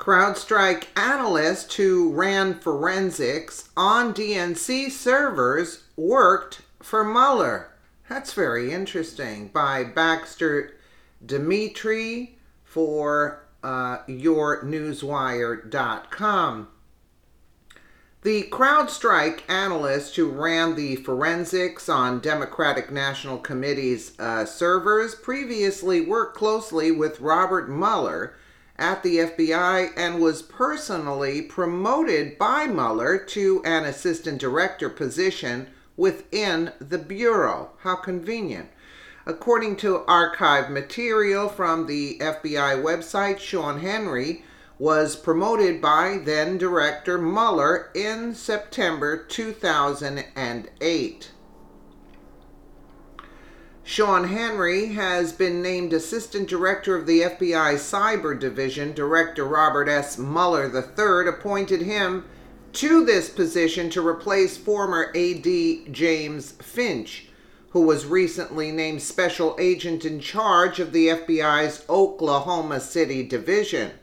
Crowdstrike analyst who ran forensics on DNC servers worked for Mueller. That's very interesting. By Baxter Dimitri for yournewswire.com. The Crowdstrike analyst who ran the forensics on Democratic National Committee's servers previously worked closely with Robert Mueller at the FBI and was personally promoted by Mueller to an assistant director position within the Bureau. How convenient. According to archived material from the FBI website, Sean Henry was promoted by then-Director Mueller in September 2008. Sean Henry has been named Assistant Director of the FBI Cyber Division. Director Robert S. Mueller III appointed him to this position to replace former AD James Finch, who was recently named Special Agent in charge of the FBI's Oklahoma City Division.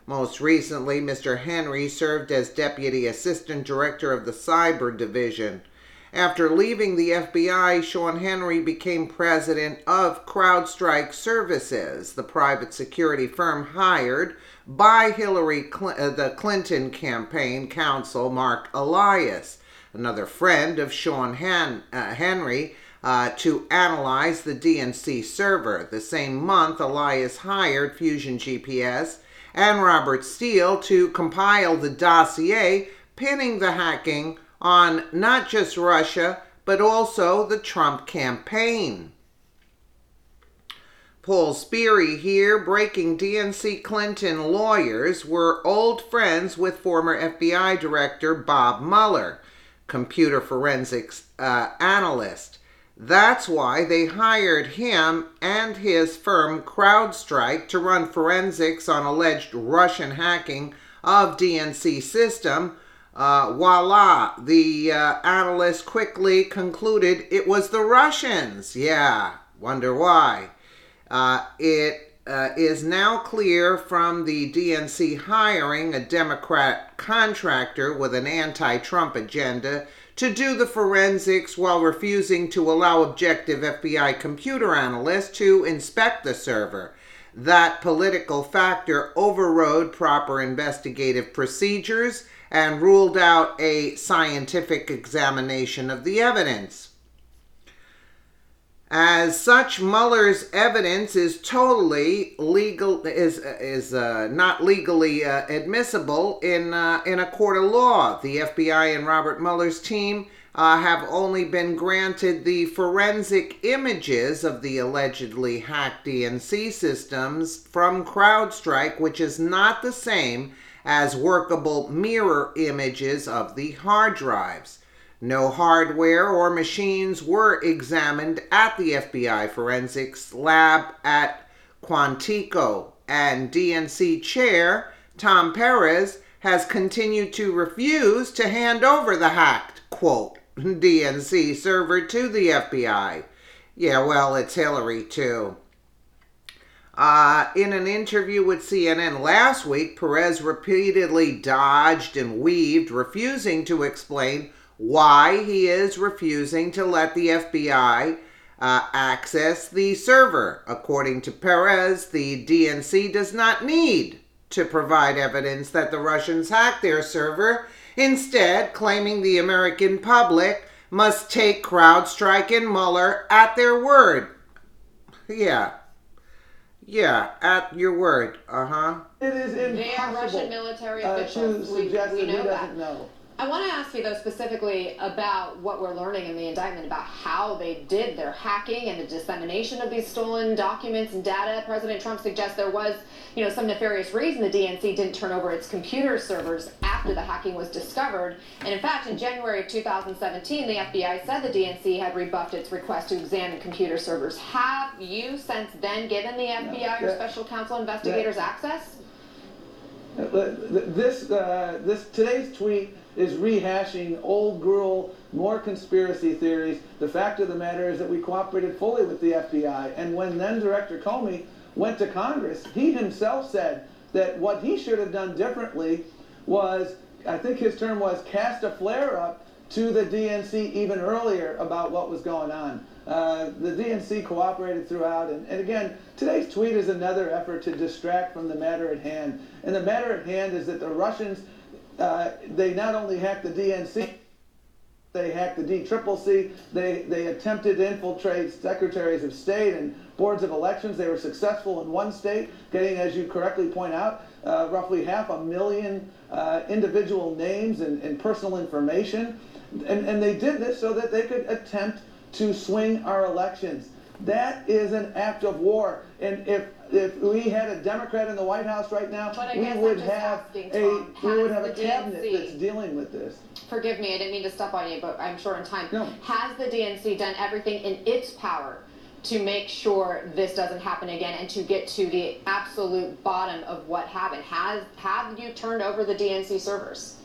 Most recently, Mr. Henry served as Deputy Assistant Director of the Cyber Division. After leaving the FBI, Sean Henry became president of Crowdstrike Services, the private security firm hired by the Clinton campaign counsel Mark Elias, another friend of Sean Henry, to analyze the DNC server. The same month, Elias hired Fusion GPS and Robert Steele to compile the dossier pinning the hacking on not just Russia, but also the Trump campaign. Paul Sperry here, breaking DNC Clinton lawyers were old friends with former FBI Director Bob Mueller, computer forensics analyst. That's why they hired him and his firm Crowdstrike to run forensics on alleged Russian hacking of DNC system. Voila, the analyst quickly concluded it was the Russians. Yeah, wonder why. It is now clear from the DNC hiring a Democrat contractor with an anti-Trump agenda to do the forensics while refusing to allow objective FBI computer analysts to inspect the server. That political factor overrode proper investigative procedures and ruled out a scientific examination of the evidence. As such, Mueller's evidence is totally legal, is not legally admissible in a court of law. The FBI and Robert Mueller's team have only been granted the forensic images of the allegedly hacked DNC systems from Crowdstrike, which is not the same as workable mirror images of the hard drives. No hardware or machines were examined at the FBI forensics lab at Quantico, and DNC chair Tom Perez has continued to refuse to hand over the hacked, quote, DNC server to the FBI. Yeah, well, it's Hillary too. In an interview with CNN last week, Perez repeatedly dodged and weaved, refusing to explain why he is refusing to let the FBI access the server. According to Perez, the DNC does not need to provide evidence that the Russians hacked their server, instead claiming the American public must take Crowdstrike and Mueller at their word. Yeah, at your word. It is impossible. They are Russian military officials. To suggest we that know he that. doesn't know. I want to ask you, though, specifically about what we're learning in the indictment about how they did their hacking and the dissemination of these stolen documents and data. President Trump suggests there was, some nefarious reason the DNC didn't turn over its computer servers after the hacking was discovered. And in fact, in January of 2017, the FBI said the DNC had rebuffed its request to examine computer servers. Have you since then given the FBI or special counsel investigators access? Today's tweet is rehashing old gruel, more conspiracy theories. The fact of the matter is that we cooperated fully with the FBI, and when then Director Comey went to Congress, he himself said that what he should have done differently was, I think his term was, cast a flare up to the DNC even earlier about what was going on. The DNC cooperated throughout, and again, today's tweet is another effort to distract from the matter at hand. And the matter at hand is that the Russians, they not only hacked the DNC, they hacked the DCCC. They attempted to infiltrate secretaries of state and boards of elections. They were successful in one state, getting, as you correctly point out, roughly 500,000 individual names and personal information. And they did this so that they could attempt to swing our elections. That is an act of war. And if we had a Democrat in the White House right now, we would have a cabinet that's dealing with this. Forgive me, I didn't mean to step on you, but I'm short on time. No. Has the DNC done everything in its power to make sure this doesn't happen again and to get to the absolute bottom of what happened? Have you turned over the DNC servers?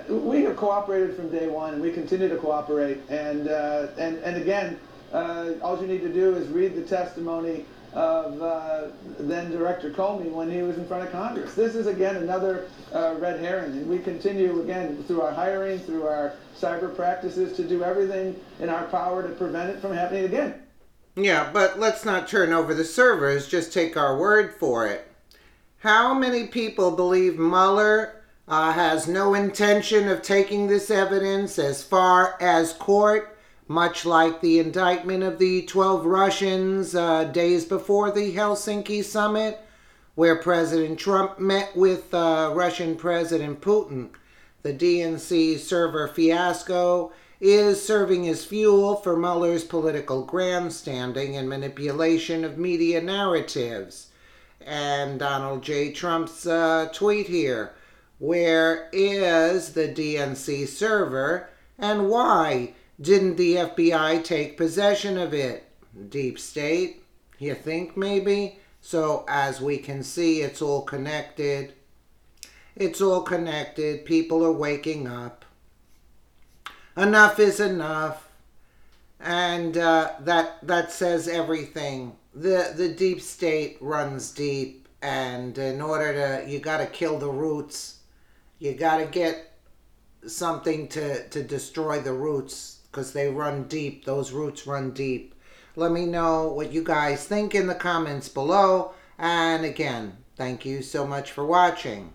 We have cooperated from day one, and we continue to cooperate. And again, all you need to do is read the testimony of then Director Comey when he was in front of Congress. This is, again, another red herring, and we continue, again, through our hiring, through our cyber practices, to do everything in our power to prevent it from happening again. Yeah, but let's not turn over the servers, just take our word for it. How many people believe Mueller has no intention of taking this evidence as far as court, much like the indictment of the 12 Russians days before the Helsinki summit, where President Trump met with Russian President Putin? The DNC server fiasco is serving as fuel for Mueller's political grandstanding and manipulation of media narratives. And Donald J. Trump's tweet here: where is the DNC server, and why didn't the FBI take possession of it? Deep state, you think maybe? So as we can see, it's all connected. It's all connected. People are waking up. Enough is enough. And that says everything. The deep state runs deep, and in order to, you got to kill the roots. You got to get something to destroy the roots, because they run deep. Those roots run deep. Let me know what you guys think in the comments below. And again, thank you so much for watching.